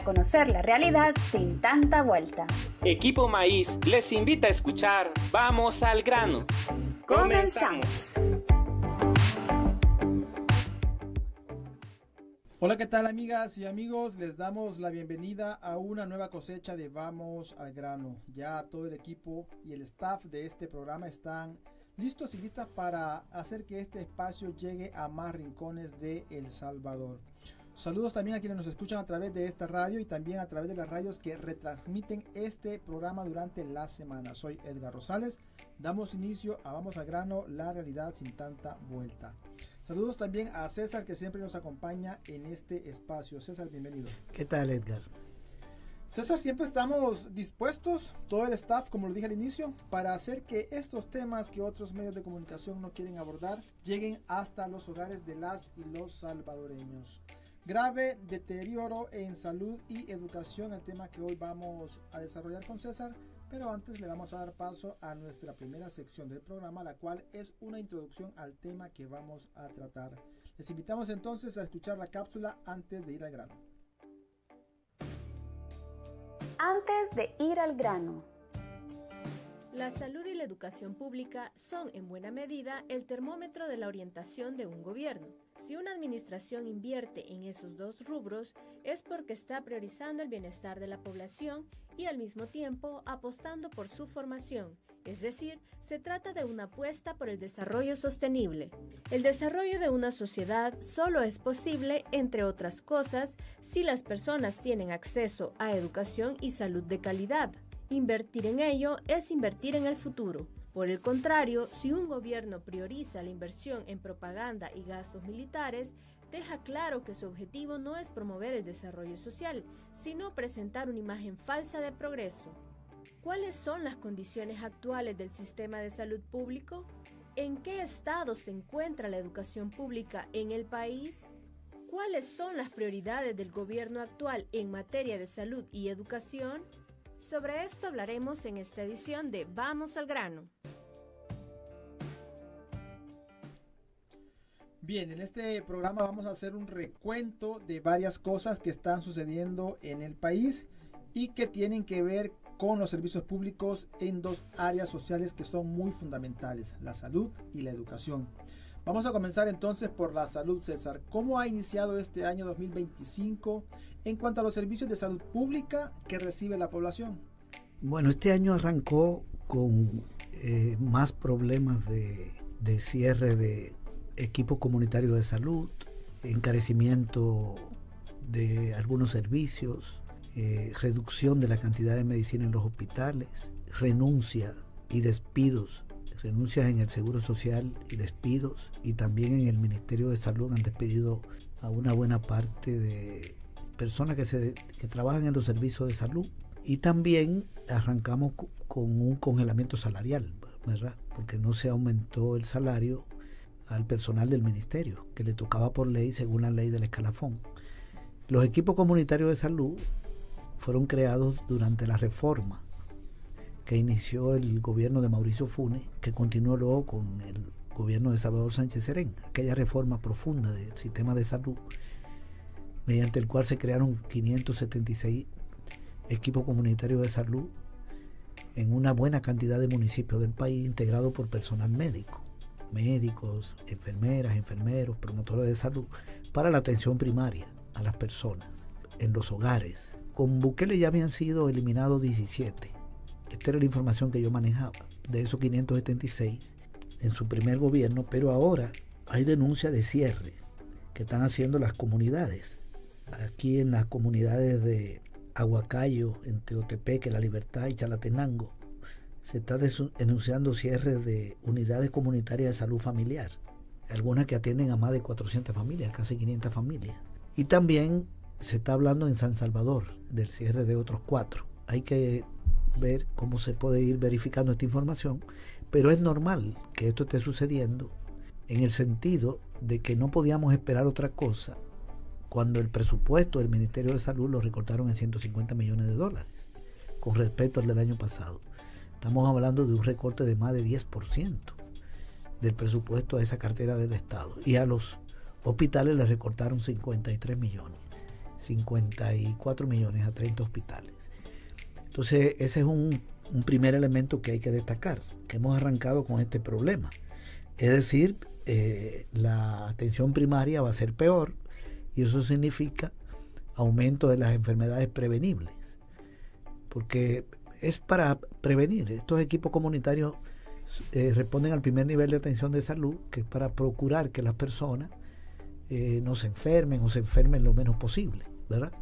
para conocer la realidad sin tanta vuelta. Equipo Maíz les invita a escuchar Vamos al grano. ¡Comenzamos! Hola, ¿qué tal, amigas y amigos? Les damos la bienvenida a una nueva cosecha de Vamos al grano. Ya todo el equipo y el staff de este programa están listos y listas para hacer que este espacio llegue a más rincones de El Salvador. Saludos también a quienes nos escuchan a través de esta radio y también a través de las radios que retransmiten este programa durante la semana. Soy Edgar Rosales. Damos inicio a Vamos al grano, la realidad sin tanta vuelta. Saludos también a César, que siempre nos acompaña en este espacio. César, bienvenido. ¿Qué tal, Edgar? César, siempre estamos dispuestos, todo el staff, como lo dije al inicio, para hacer que estos temas que otros medios de comunicación no quieren abordar lleguen hasta los hogares de las y los salvadoreños. Grave deterioro en salud y educación, el tema que hoy vamos a desarrollar con César. Pero antes le vamos a dar paso a nuestra primera sección del programa, la cual es una introducción al tema que vamos a tratar. Les invitamos entonces a escuchar la cápsula antes de ir al grano. Antes de ir al grano. La salud y la educación pública son en buena medida el termómetro de la orientación de un gobierno. Si una administración invierte en esos dos rubros es porque está priorizando el bienestar de la población y al mismo tiempo apostando por su formación, es decir, se trata de una apuesta por el desarrollo sostenible. El desarrollo de una sociedad solo es posible, entre otras cosas, si las personas tienen acceso a educación y salud de calidad. Invertir en ello es invertir en el futuro. Por el contrario, si un gobierno prioriza la inversión en propaganda y gastos militares, deja claro que su objetivo no es promover el desarrollo social, sino presentar una imagen falsa de progreso. ¿Cuáles son las condiciones actuales del sistema de salud público? ¿En qué estado se encuentra la educación pública en el país? ¿Cuáles son las prioridades del gobierno actual en materia de salud y educación? Sobre esto hablaremos en esta edición de Vamos al grano. Bien, en este programa vamos a hacer un recuento de varias cosas que están sucediendo en el país y que tienen que ver con los servicios públicos en dos áreas sociales que son muy fundamentales, la salud y la educación. Vamos a comenzar entonces por la salud, César. ¿Cómo ha iniciado este año 2025 en cuanto a los servicios de salud pública que recibe la población? Bueno, este año arrancó con más problemas de cierre de equipos comunitarios de salud, encarecimiento de algunos servicios, reducción de la cantidad de medicina en los hospitales, renuncia y despidos. Renuncias en el Seguro Social y despidos, y también en el Ministerio de Salud han despedido a una buena parte de personas que trabajan en los servicios de salud. Y también arrancamos con un congelamiento salarial, ¿verdad? Porque no se aumentó el salario al personal del ministerio, que le tocaba por ley según la ley del escalafón. Los equipos comunitarios de salud fueron creados durante la reforma que inició el gobierno de Mauricio Funes, que continuó luego con el gobierno de Salvador Sánchez Serén, aquella reforma profunda del sistema de salud, mediante el cual se crearon 576 equipos comunitarios de salud en una buena cantidad de municipios del país, integrados por personal médico, médicos, enfermeras, enfermeros, promotores de salud, para la atención primaria a las personas en los hogares. Con Bukele ya habían sido eliminados 17. Esta era la información que yo manejaba de esos 576 en su primer gobierno, pero ahora hay denuncias de cierre que están haciendo las comunidades. Aquí en las comunidades de Aguacayo, en Teotepeque, La Libertad y Chalatenango, se está denunciando cierre de unidades comunitarias de salud familiar, algunas que atienden a más de 400 familias, casi 500 familias. Y también se está hablando en San Salvador del cierre de otros 4. Hay que ver cómo se puede ir verificando esta información, pero es normal que esto esté sucediendo en el sentido de que no podíamos esperar otra cosa cuando el presupuesto del Ministerio de Salud lo recortaron en $150 millones con respecto al del año pasado. Estamos hablando de un recorte de más de 10% del presupuesto a esa cartera del Estado, y a los hospitales les recortaron 53 millones. 54 millones a 30 hospitales. Entonces, ese es un primer elemento que hay que destacar, que hemos arrancado con este problema. Es decir, la atención primaria va a ser peor y eso significa aumento de las enfermedades prevenibles, porque es para prevenir. Estos equipos comunitarios responden al primer nivel de atención de salud, que es para procurar que las personas no se enfermen o se enfermen lo menos posible, ¿verdad?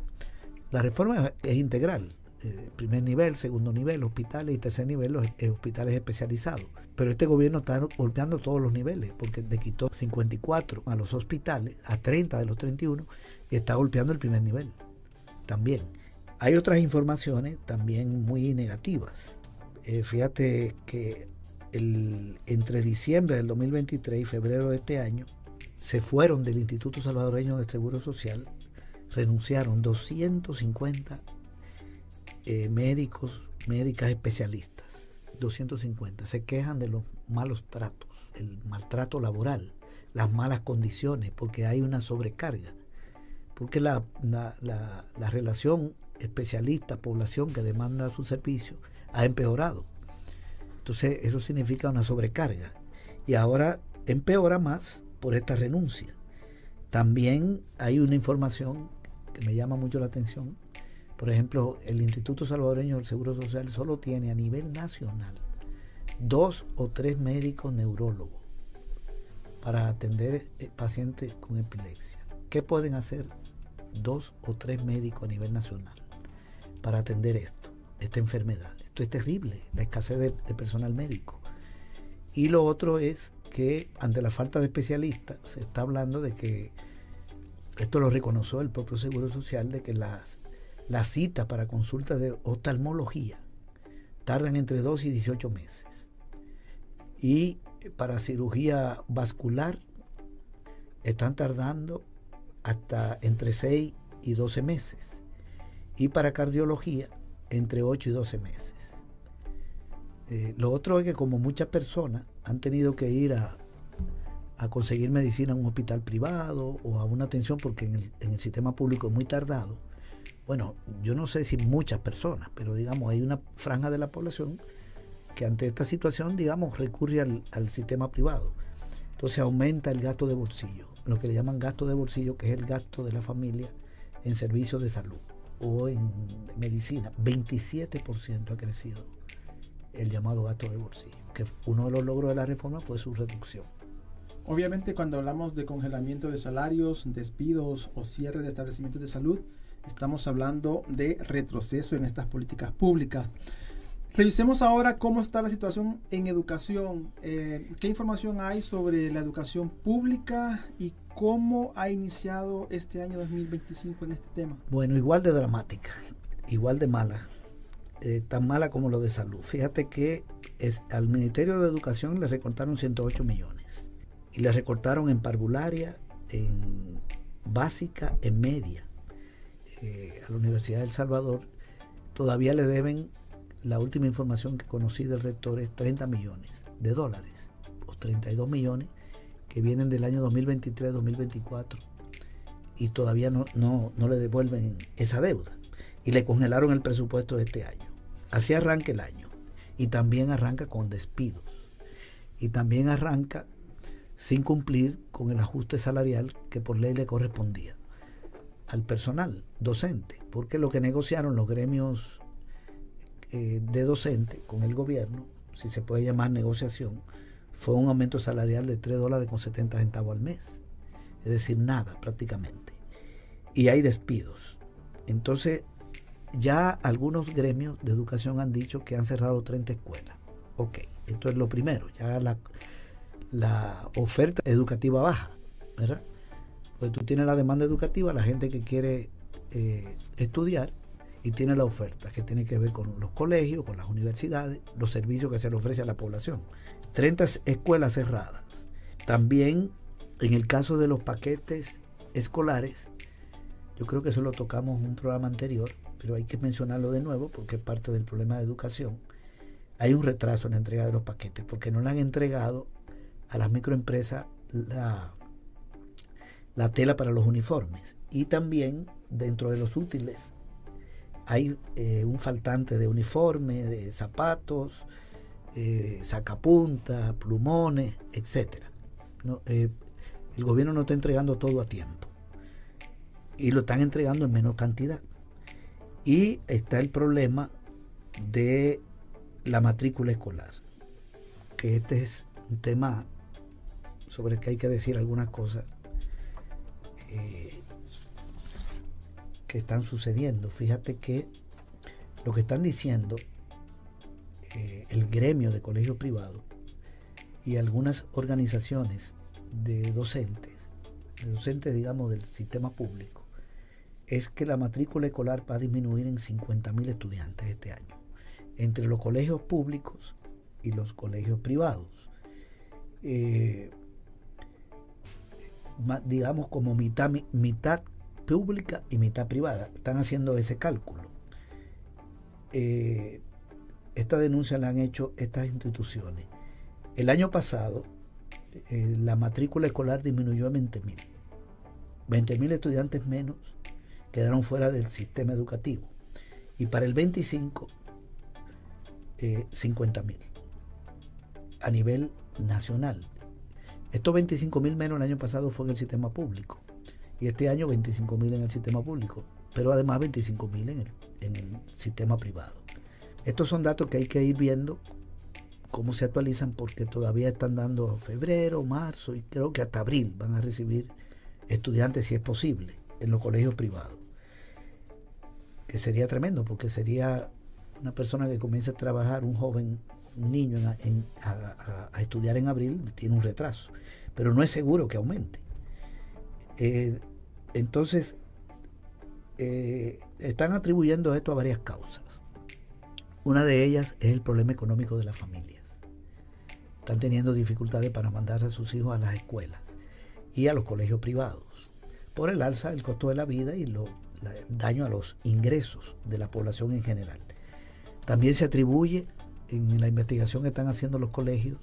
La reforma es integral. Primer nivel, segundo nivel, hospitales, y tercer nivel, los hospitales especializados. Pero este gobierno está golpeando todos los niveles, porque le quitó 54 a los hospitales, a 30 de los 31, y está golpeando el primer nivel también. Hay otras informaciones también muy negativas. Fíjate que entre diciembre del 2023 y febrero de este año, se fueron del Instituto Salvadoreño del Seguro Social, renunciaron 250 médicas especialistas, 250. Se quejan de los malos tratos, el maltrato laboral, las malas condiciones, porque hay una sobrecarga, porque la relación especialista-población que demanda su servicio ha empeorado. Entonces eso significa una sobrecarga y ahora empeora más por esta renuncia. También hay una información que me llama mucho la atención. Por ejemplo, el Instituto Salvadoreño del Seguro Social solo tiene a nivel nacional 2 o 3 médicos neurólogos para atender pacientes con epilepsia. ¿Qué pueden hacer 2 o 3 médicos a nivel nacional para atender esta enfermedad? Esto es terrible, la escasez de personal médico. Y lo otro es que ante la falta de especialistas se está hablando de que, esto lo reconoció el propio Seguro Social, de que las citas para consultas de oftalmología tardan entre 2 y 18 meses. Y para cirugía vascular están tardando hasta entre 6 y 12 meses. Y para cardiología entre 8 y 12 meses. Lo otro es que como muchas personas han tenido que ir a conseguir medicina en un hospital privado o a una atención porque en el sistema público es muy tardado. Bueno, yo no sé si muchas personas, pero digamos hay una franja de la población que ante esta situación, digamos, recurre al sistema privado. Entonces aumenta el gasto de bolsillo, lo que le llaman gasto de bolsillo, que es el gasto de la familia en servicios de salud o en medicina. 27% ha crecido el llamado gasto de bolsillo, que uno de los logros de la reforma fue su reducción. Obviamente, cuando hablamos de congelamiento de salarios, despidos o cierre de establecimientos de salud, estamos hablando de retroceso en estas políticas públicas. Revisemos ahora cómo está la situación en educación. ¿Qué información hay sobre la educación pública y cómo ha iniciado este año 2025 en este tema? Bueno, igual de dramática, igual de mala, tan mala como lo de salud. Fíjate que al Ministerio de Educación le recortaron 108 millones y le recortaron en parvularia, en básica, en media. A la Universidad de El Salvador todavía le deben, la última información que conocí del rector es $30 millones, o 32 millones que vienen del año 2023-2024 y todavía no le devuelven esa deuda y le congelaron el presupuesto de este año. Así arranca el año y también arranca con despidos y también arranca sin cumplir con el ajuste salarial que por ley le correspondía al personal docente, porque lo que negociaron los gremios de docentes con el gobierno, si se puede llamar negociación, fue un aumento salarial de $3.70 al mes, es decir, nada prácticamente, y hay despidos. Entonces ya algunos gremios de educación han dicho que han cerrado 30 escuelas. Ok, esto es lo primero, ya la oferta educativa baja, ¿verdad? Pues tú tienes la demanda educativa, la gente que quiere estudiar, y tiene la oferta que tiene que ver con los colegios, con las universidades, los servicios que se le ofrece a la población. 30 escuelas cerradas. También en el caso de los paquetes escolares, yo creo que eso lo tocamos en un programa anterior, pero hay que mencionarlo de nuevo porque es parte del problema de educación. Hay un retraso en la entrega de los paquetes porque no le han entregado a las microempresas la tela para los uniformes Y también dentro de los útiles hay un faltante de uniforme, de zapatos, sacapuntas, plumones, etc. ¿No? El gobierno no está entregando todo a tiempo y lo están entregando en menor cantidad. Y está el problema de la matrícula escolar, que este es un tema sobre el que hay que decir algunas cosas que están sucediendo. Fíjate que lo que están diciendo el gremio de colegios privados y algunas organizaciones de docentes digamos del sistema público, es que la matrícula escolar va a disminuir en 50.000 estudiantes este año, entre los colegios públicos y los colegios privados. Digamos como mitad pública y mitad privada. Están haciendo ese cálculo. Esta denuncia la han hecho estas instituciones. El año pasado la matrícula escolar disminuyó a 20.000. 20.000 estudiantes menos quedaron fuera del sistema educativo. Y para el 25, 50.000 a nivel nacional. Estos 25.000 menos el año pasado fue en el sistema público. Y este año 25.000 en el sistema público, pero además 25.000 en el sistema privado. Estos son datos que hay que ir viendo cómo se actualizan, porque todavía están dando febrero, marzo y creo que hasta abril van a recibir estudiantes, si es posible, en los colegios privados. Que sería tremendo, porque sería una persona que comience a trabajar, un joven, un niño a estudiar en abril, tiene un retraso, pero no es seguro que aumente. Entonces, están atribuyendo esto a varias causas. Una de ellas es el problema económico de las familias. Están teniendo dificultades para mandar a sus hijos a las escuelas y a los colegios privados por el alza del costo de la vida y el daño a los ingresos de la población en general. También se atribuye en la investigación que están haciendo los colegios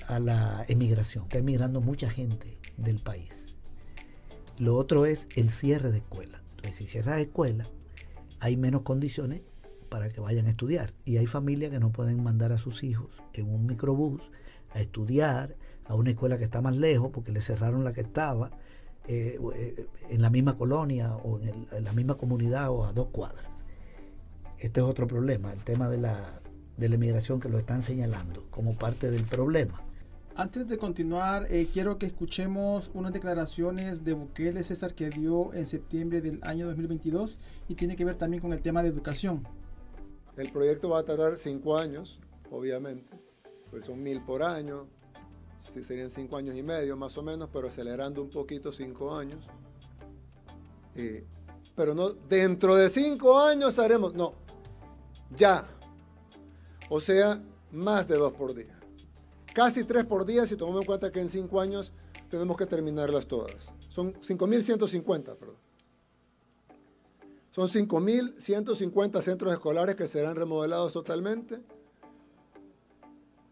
a la emigración. Está emigrando mucha gente del país. Lo otro es el cierre de escuelas. Entonces, si cierra escuelas, hay menos condiciones para que vayan a estudiar. Y hay familias que no pueden mandar a sus hijos en un microbús a estudiar a una escuela que está más lejos porque le cerraron la que estaba en la misma colonia o en la misma comunidad o a 2 cuadras. Este es otro problema, el tema de la emigración, que lo están señalando como parte del problema. Antes de continuar, quiero que escuchemos unas declaraciones de Bukele, César, que dio en septiembre del año 2022 y tiene que ver también con el tema de educación. El proyecto va a tardar 5 años, obviamente, pues son 1.000 por año, sí serían 5 años y medio más o menos, pero acelerando un poquito 5 años. Pero no, dentro de 5 años haremos, no, ya, o sea, más de 2 por día. Casi 3 por día si tomamos en cuenta que en 5 años tenemos que terminarlas todas. Son 5.150, perdón. Son 5.150 centros escolares que serán remodelados totalmente.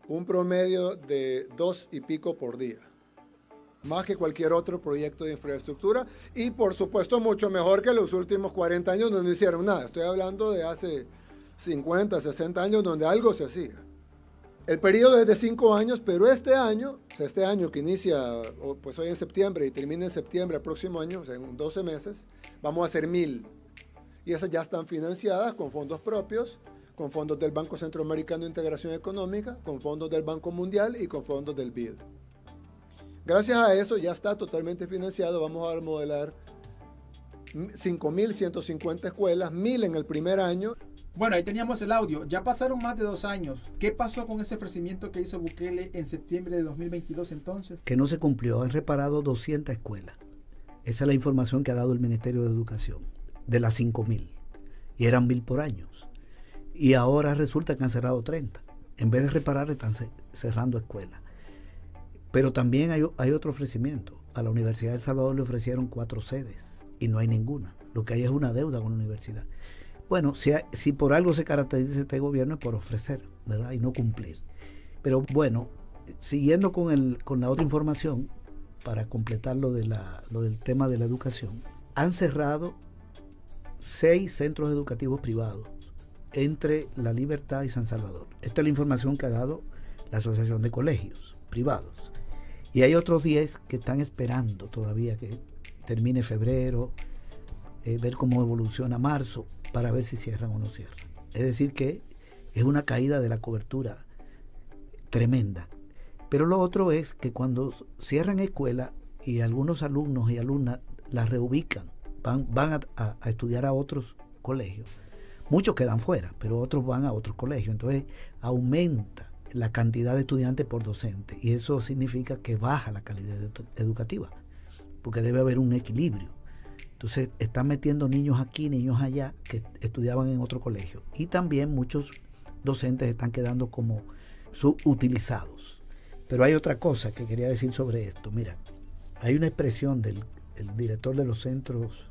Un promedio de 2 y pico por día. Más que cualquier otro proyecto de infraestructura. Y por supuesto mucho mejor que los últimos 40 años donde no hicieron nada. Estoy hablando de hace 50, 60 años donde algo se hacía. El periodo es de 5 años, pero este año que inicia pues hoy en septiembre y termina en septiembre del próximo año, o sea, en 12 meses, vamos a hacer 1.000. Y esas ya están financiadas con fondos propios, con fondos del Banco Centroamericano de Integración Económica, con fondos del Banco Mundial y con fondos del BID. Gracias a eso ya está totalmente financiado. Vamos a remodelar 5.150 escuelas, 1.000 en el primer año. Bueno, ahí teníamos el audio. Ya pasaron más de 2 años. ¿Qué pasó con ese ofrecimiento que hizo Bukele en septiembre de 2022 entonces? Que no se cumplió. Han reparado 200 escuelas. Esa es la información que ha dado el Ministerio de Educación, de las 5.000. Y eran 1.000 por año. Y ahora resulta que han cerrado 30. En vez de reparar, están cerrando escuelas. Pero también hay otro ofrecimiento. A la Universidad de El Salvador le ofrecieron 4 sedes y no hay ninguna. Lo que hay es una deuda con la universidad. Bueno, si por algo se caracteriza este gobierno es por ofrecer, ¿verdad? Y no cumplir. Pero bueno, siguiendo con la otra información, para completar lo del tema de la educación, han cerrado 6 centros educativos privados entre La Libertad y San Salvador. Esta es la información que ha dado la Asociación de Colegios Privados. Y hay otros 10 que están esperando todavía que termine febrero, ver cómo evoluciona marzo, para ver si cierran o no cierran. Es decir que es una caída de la cobertura tremenda. Pero lo otro es que cuando cierran escuelas y algunos alumnos y alumnas las reubican, van a estudiar a otros colegios. Muchos quedan fuera, pero otros van a otros colegios. Entonces aumenta la cantidad de estudiantes por docente y eso significa que baja la calidad educativa, porque debe haber un equilibrio. Entonces están metiendo niños aquí, niños allá que estudiaban en otro colegio. Y también muchos docentes están quedando como subutilizados. Pero hay otra cosa que quería decir sobre esto. Mira, hay una expresión del director de los centros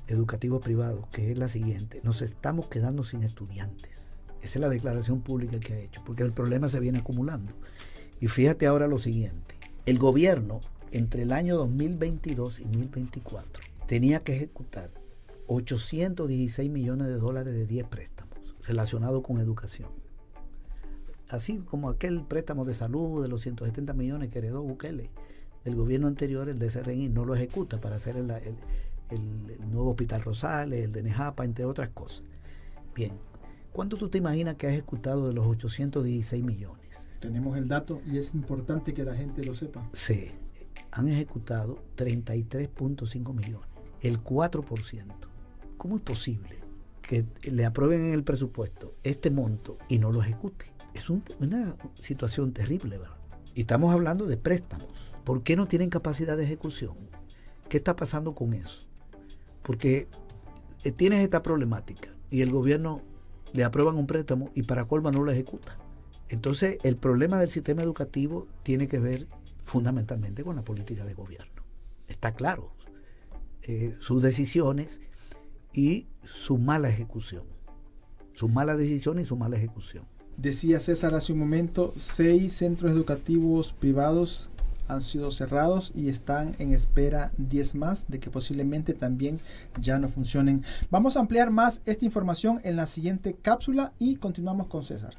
educativos privados que es la siguiente: nos estamos quedando sin estudiantes. Esa es la declaración pública que ha hecho, porque el problema se viene acumulando. Y fíjate ahora lo siguiente: el gobierno entre el año 2022 y 2024 tenía que ejecutar 816 millones de dólares de 10 préstamos relacionados con educación. Así como aquel préstamo de salud de los 170 millones que heredó Bukele del gobierno anterior, el de SRNI no lo ejecuta para hacer el nuevo Hospital Rosales, el de Nejapa, entre otras cosas. Bien, ¿cuánto tú te imaginas que ha ejecutado de los 816 millones? Tenemos el dato y es importante que la gente lo sepa. Sí, han ejecutado 33.5 millones, el 4%. ¿Cómo es posible que le aprueben en el presupuesto este monto y no lo ejecute? Es una situación terrible, ¿verdad? Y estamos hablando de préstamos. ¿Por qué no tienen capacidad de ejecución? ¿Qué está pasando con eso? Porque tienes esta problemática y el gobierno le aprueban un préstamo y para colma no lo ejecuta. Entonces el problema del sistema educativo tiene que ver fundamentalmente con la política de gobierno. Está claro. Sus decisiones y su mala ejecución. Su mala decisión y su mala ejecución. Decía César hace un momento, 6 centros educativos privados han sido cerrados y están en espera 10 más de que posiblemente también ya no funcionen. Vamos a ampliar más esta información en la siguiente cápsula y continuamos con César.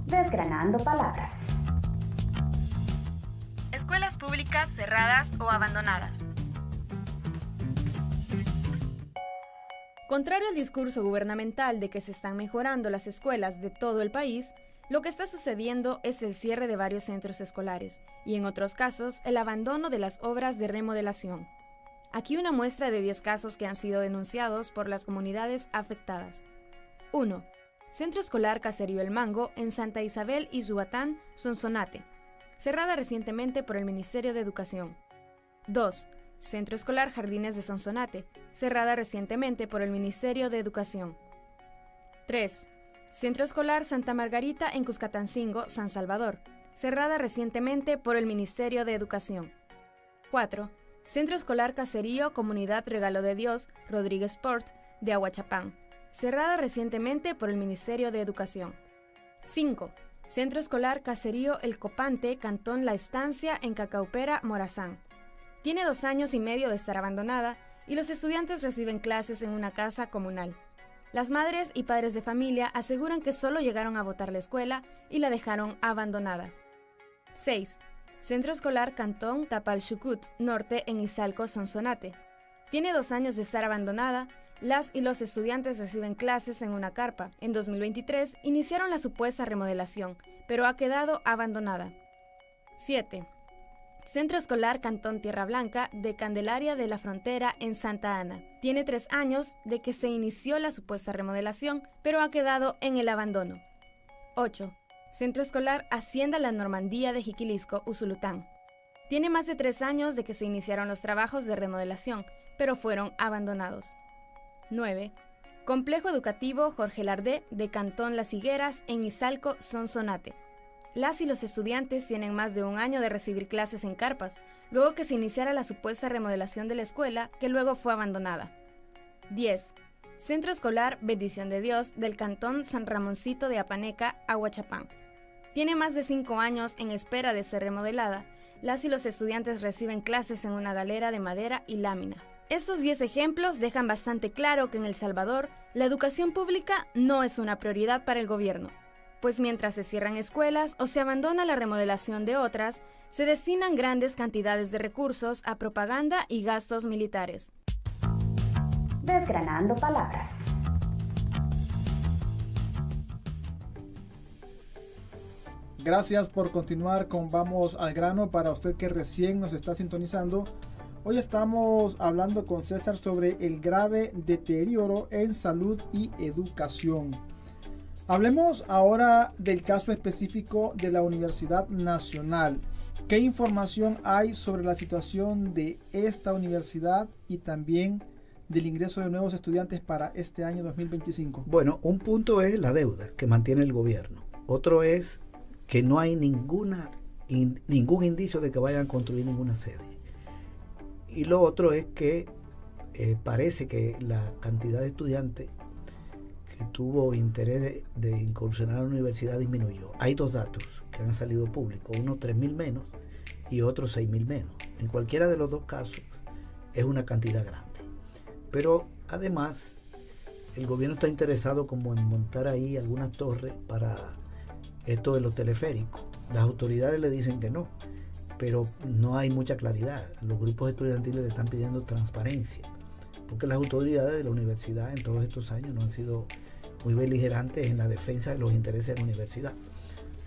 Desgranando palabras. Escuelas públicas cerradas o abandonadas. Contrario al discurso gubernamental de que se están mejorando las escuelas de todo el país, lo que está sucediendo es el cierre de varios centros escolares y, en otros casos, el abandono de las obras de remodelación. Aquí una muestra de 10 casos que han sido denunciados por las comunidades afectadas. 1. Centro Escolar Caserío El Mango en Santa Isabel y Zubatán, Sonsonate, cerrada recientemente por el Ministerio de Educación. 2. Centro Escolar Jardines de Sonsonate, cerrada recientemente por el Ministerio de Educación. 3. Centro Escolar Santa Margarita en Cuscatancingo, San Salvador, cerrada recientemente por el Ministerio de Educación. 4. Centro Escolar Caserío Comunidad Regalo de Dios, Rodríguez Port, de Ahuachapán, cerrada recientemente por el Ministerio de Educación. 5. Centro Escolar Caserío El Copante, Cantón La Estancia, en Cacaupera, Morazán. Tiene 2 años y medio de estar abandonada y los estudiantes reciben clases en una casa comunal. Las madres y padres de familia aseguran que solo llegaron a botar la escuela y la dejaron abandonada. 6. Centro Escolar Cantón Tapalchucut Norte en Izalco, Sonsonate. Tiene 2 años de estar abandonada. Las y los estudiantes reciben clases en una carpa. En 2023 iniciaron la supuesta remodelación, pero ha quedado abandonada. 7. Centro Escolar Cantón Tierra Blanca de Candelaria de la Frontera en Santa Ana. Tiene 3 años de que se inició la supuesta remodelación, pero ha quedado en el abandono. 8. Centro Escolar Hacienda La Normandía de Jiquilisco, Usulután. Tiene más de 3 años de que se iniciaron los trabajos de remodelación, pero fueron abandonados. 9. Complejo Educativo Jorge Lardé de Cantón Las Higueras en Izalco, Sonsonate. Las y los estudiantes tienen más de 1 año de recibir clases en carpas, luego que se iniciara la supuesta remodelación de la escuela, que luego fue abandonada. 10. Centro Escolar Bendición de Dios del Cantón San Ramoncito de Apaneca, Ahuachapán. Tiene más de 5 años en espera de ser remodelada Las y los estudiantes reciben clases en una galera de madera y lámina. Estos 10 ejemplos dejan bastante claro que en El Salvador la educación pública no es una prioridad para el gobierno, pues mientras se cierran escuelas o se abandona la remodelación de otras, se destinan grandes cantidades de recursos a propaganda y gastos militares. Desgranando palabras. Gracias por continuar con Vamos al Grano. Para usted que recién nos está sintonizando, hoy estamos hablando con César sobre el grave deterioro en salud y educación. Hablemos ahora del caso específico de la Universidad Nacional. ¿Qué información hay sobre la situación de esta universidad y también del ingreso de nuevos estudiantes para este año 2025? Bueno, un punto es la deuda que mantiene el gobierno. Otro es que no hay ningún indicio de que vayan a construir ninguna sede. Y lo otro es que parece que la cantidad de estudiantes que tuvo interés de incursionar a la universidad disminuyó. Hay dos datos que han salido públicos, uno 3.000 menos y otro 6.000 menos. En cualquiera de los dos casos es una cantidad grande. Pero además el gobierno está interesado como en montar ahí algunas torres para esto de los teleféricos. Las autoridades le dicen que no, pero no hay mucha claridad. Los grupos estudiantiles le están pidiendo transparencia, porque las autoridades de la universidad en todos estos años no han sido muy beligerantes en la defensa de los intereses de la universidad.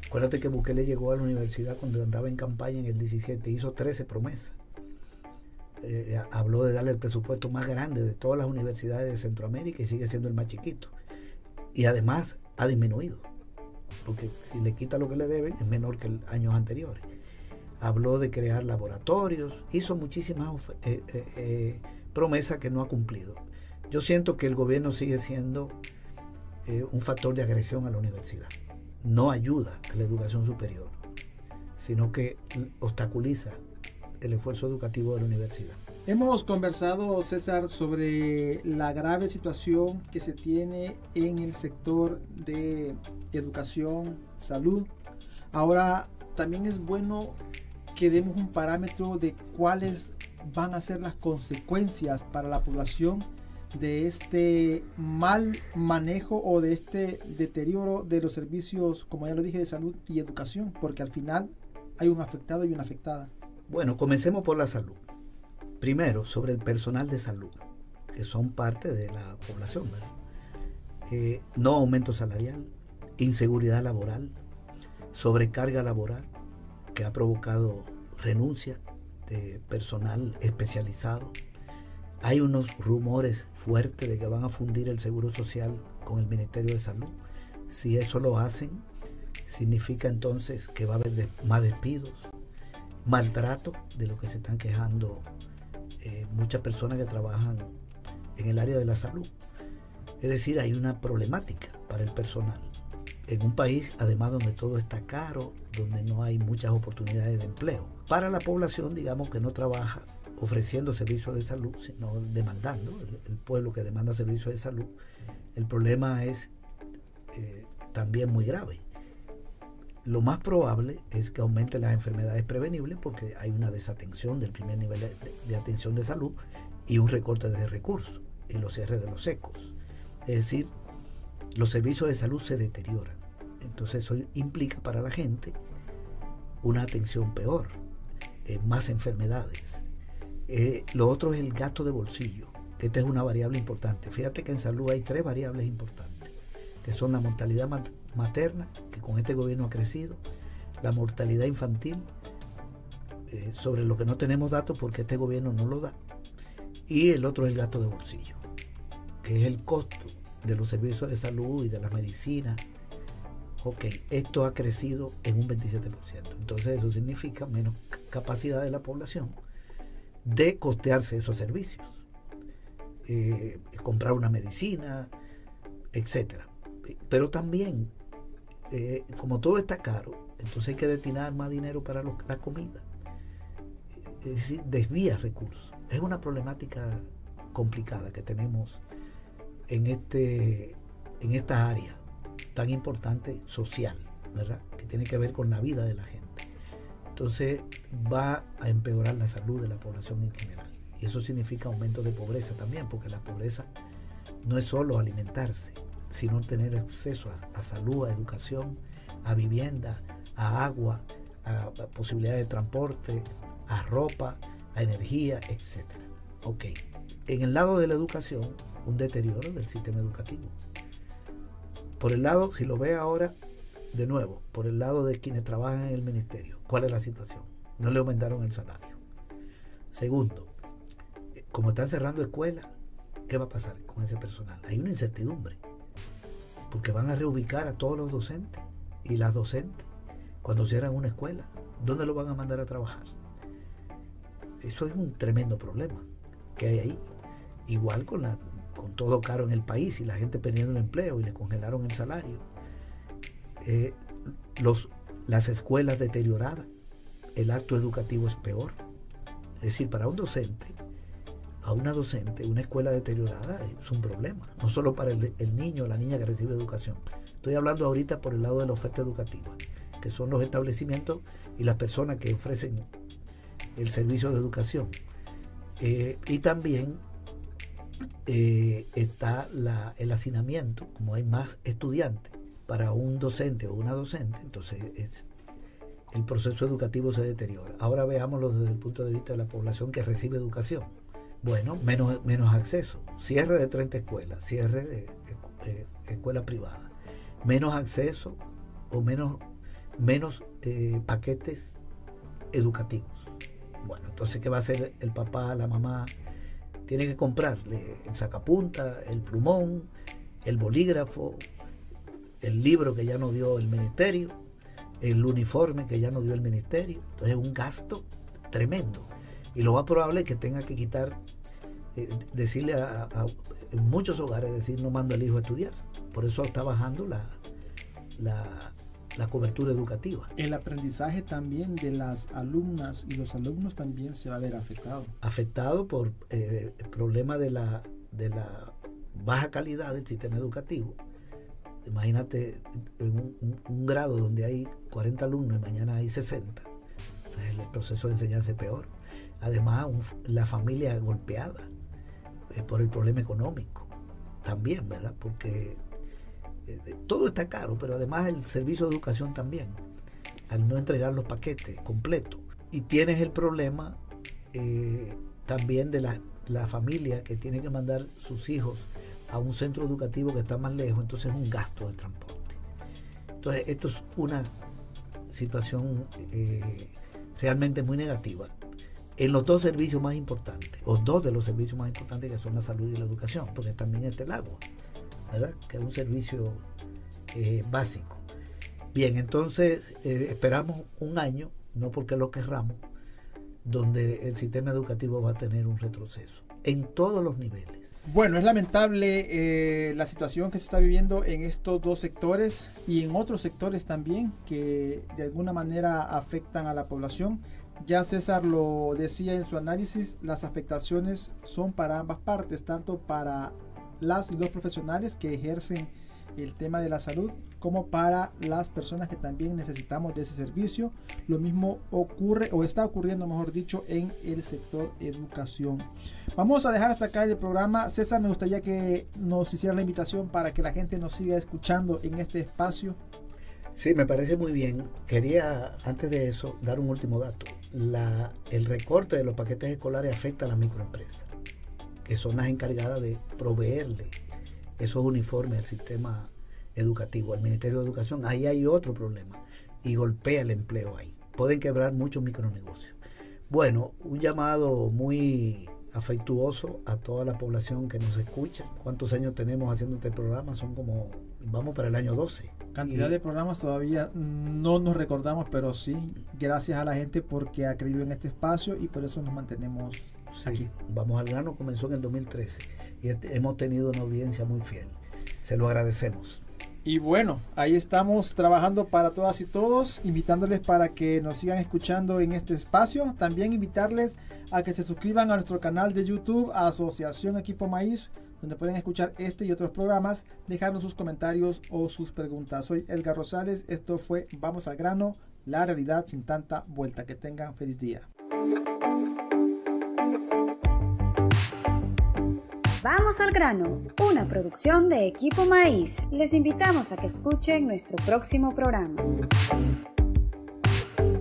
Acuérdate que Bukele llegó a la universidad cuando andaba en campaña en el 17, hizo 13 promesas. Habló de darle el presupuesto más grande de todas las universidades de Centroamérica y sigue siendo el más chiquito. Y además ha disminuido, porque si le quita lo que le deben es menor que años anteriores. Habló de crear laboratorios, hizo muchísimas promesas que no ha cumplido. Yo siento que el gobierno sigue siendo un factor de agresión a la universidad. No ayuda a la educación superior, sino que obstaculiza el esfuerzo educativo de la universidad. Hemos conversado, César, sobre la grave situación que se tiene en el sector de educación, salud. Ahora, también es bueno que demos un parámetro de cuáles van a ser las consecuencias para la población de este mal manejo o de este deterioro de los servicios, como ya lo dije, de salud y educación, porque al final hay un afectado y una afectada. Bueno, comencemos por la salud. Primero, sobre el personal de salud, que son parte de la población, ¿verdad? No aumento salarial, inseguridad laboral, sobrecarga laboral, que ha provocado renuncia de personal especializado. Hay unos rumores fuertes de que van a fundir el Seguro Social con el Ministerio de Salud. Si eso lo hacen, significa entonces que va a haber más despidos, maltrato, de lo que se están quejando muchas personas que trabajan en el área de la salud. Es decir, hay una problemática para el personal en un país, además, donde todo está caro, donde no hay muchas oportunidades de empleo. Para la población, digamos, que no trabaja ofreciendo servicios de salud, sino demandando, el pueblo que demanda servicios de salud, el problema es también muy grave. Lo más probable es que aumente las enfermedades prevenibles porque hay una desatención del primer nivel de atención de salud y un recorte de recursos y los cierres de los ECOs. Es decir, los servicios de salud se deterioran. Entonces eso implica para la gente una atención peor, más enfermedades. Lo otro es el gasto de bolsillo, que esta es una variable importante. Fíjate que en salud hay 3 variables importantes, que son la mortalidad materna, que con este gobierno ha crecido, la mortalidad infantil, sobre lo que no tenemos datos porque este gobierno no lo da, y el otro es el gasto de bolsillo, que es el costo de los servicios de salud y de las medicinas. Ok, esto ha crecido en un 27%. Entonces eso significa menos capacidad de la población de costearse esos servicios, comprar una medicina, etcétera. Pero también, como todo está caro, entonces hay que destinar más dinero para la comida. Es decir, desvía recursos. Es una problemática complicada que tenemos en esta área tan importante social, ¿verdad? Que tiene que ver con la vida de la gente. entonces va a empeorar la salud de la población en general. Y eso significa aumento de pobreza también, porque la pobreza no es solo alimentarse, sino tener acceso a salud, a educación, a vivienda, a agua, a posibilidades de transporte, a ropa, a energía, etc. Ok. En el lado de la educación, un deterioro del sistema educativo. Por el lado, si lo ve ahora, de nuevo, por el lado de quienes trabajan en el ministerio, ¿cuál es la situación? No le aumentaron el salario. Segundo, como están cerrando escuelas, ¿qué va a pasar con ese personal? Hay una incertidumbre, porque van a reubicar a todos los docentes y las docentes cuando cierran una escuela. ¿Dónde lo van a mandar a trabajar? Eso es un tremendo problema que hay ahí. Igual con todo caro en el país y la gente perdiendo el empleo y le congelaron el salario. Las escuelas deterioradas, el acto educativo es peor. Es decir, para un docente, a una docente, una escuela deteriorada es un problema, no solo para el niño o la niña que recibe educación. Estoy hablando ahorita por el lado de la oferta educativa, que son los establecimientos y las personas que ofrecen el servicio de educación. Y también está el hacinamiento, como hay más estudiantes para un docente o una docente, entonces el proceso educativo se deteriora. Ahora veámoslo desde el punto de vista de la población que recibe educación. Bueno, menos acceso, cierre de 30 escuelas, cierre de escuelas privadas, menos acceso o menos paquetes educativos. Bueno, entonces, ¿qué va a hacer el papá, la mamá? Tiene que comprarle el sacapunta, el plumón, el bolígrafo, el libro que ya no dio el ministerio, el uniforme que ya no dio el ministerio. Entonces es un gasto tremendo. Y lo más probable es que tenga que quitar, decirle en muchos hogares, decir no mando al hijo a estudiar. Por eso está bajando la cobertura educativa. El aprendizaje también de las alumnas y los alumnos también se va a ver afectado. Afectado por el problema de la baja calidad del sistema educativo. Imagínate en un grado donde hay 40 alumnos y mañana hay 60. Entonces el proceso de enseñanza es peor. Además, la familia golpeada por el problema económico también, ¿verdad? Porque todo está caro, pero además el servicio de educación también, al no entregar los paquetes completos. Y tienes el problema también de la familia que tiene que mandar sus hijos a un centro educativo que está más lejos, entonces es un gasto de transporte. Entonces esto es una situación realmente muy negativa en los dos servicios más importantes, o dos de los servicios más importantes, que son la salud y la educación, porque también está el agua, ¿verdad? Que es un servicio básico. Bien, entonces esperamos un año, no porque lo querramos, donde el sistema educativo va a tener un retroceso en todos los niveles. Bueno, es lamentable la situación que se está viviendo en estos dos sectores y en otros sectores también que de alguna manera afectan a la población. Ya César lo decía en su análisis, las afectaciones son para ambas partes, tanto para las y los profesionales que ejercen el tema de la salud, como para las personas que también necesitamos de ese servicio. Lo mismo ocurre, o está ocurriendo, mejor dicho, en el sector educación. Vamos a dejar hasta acá el programa. César, me gustaría que nos hiciera la invitación para que la gente nos siga escuchando en este espacio. Sí, me parece muy bien. Quería, antes de eso, dar un último dato. El recorte de los paquetes escolares afecta a las microempresas, que son las encargadas de proveerle esos uniformes al sistema educativo, al Ministerio de Educación. Ahí hay otro problema y golpea el empleo ahí. Pueden quebrar muchos micronegocios. Bueno, un llamado muy afectuoso a toda la población que nos escucha. ¿Cuántos años tenemos haciendo este programa? Vamos para el año 12. Cantidad de programas todavía no nos recordamos, pero sí, gracias a la gente porque ha creído en este espacio y por eso nos mantenemos aquí. Vamos al Grano comenzó en el 2013 y hemos tenido una audiencia muy fiel. Se lo agradecemos. Y bueno, ahí estamos trabajando para todas y todos, invitándoles para que nos sigan escuchando en este espacio. También invitarles a que se suscriban a nuestro canal de YouTube, Asociación Equipo Maíz, donde pueden escuchar este y otros programas, dejarnos sus comentarios o sus preguntas. Soy Edgar Rosales, esto fue Vamos al Grano, la realidad sin tanta vuelta. Que tengan feliz día. Vamos al grano, una producción de Equipo Maíz. Les invitamos a que escuchen nuestro próximo programa.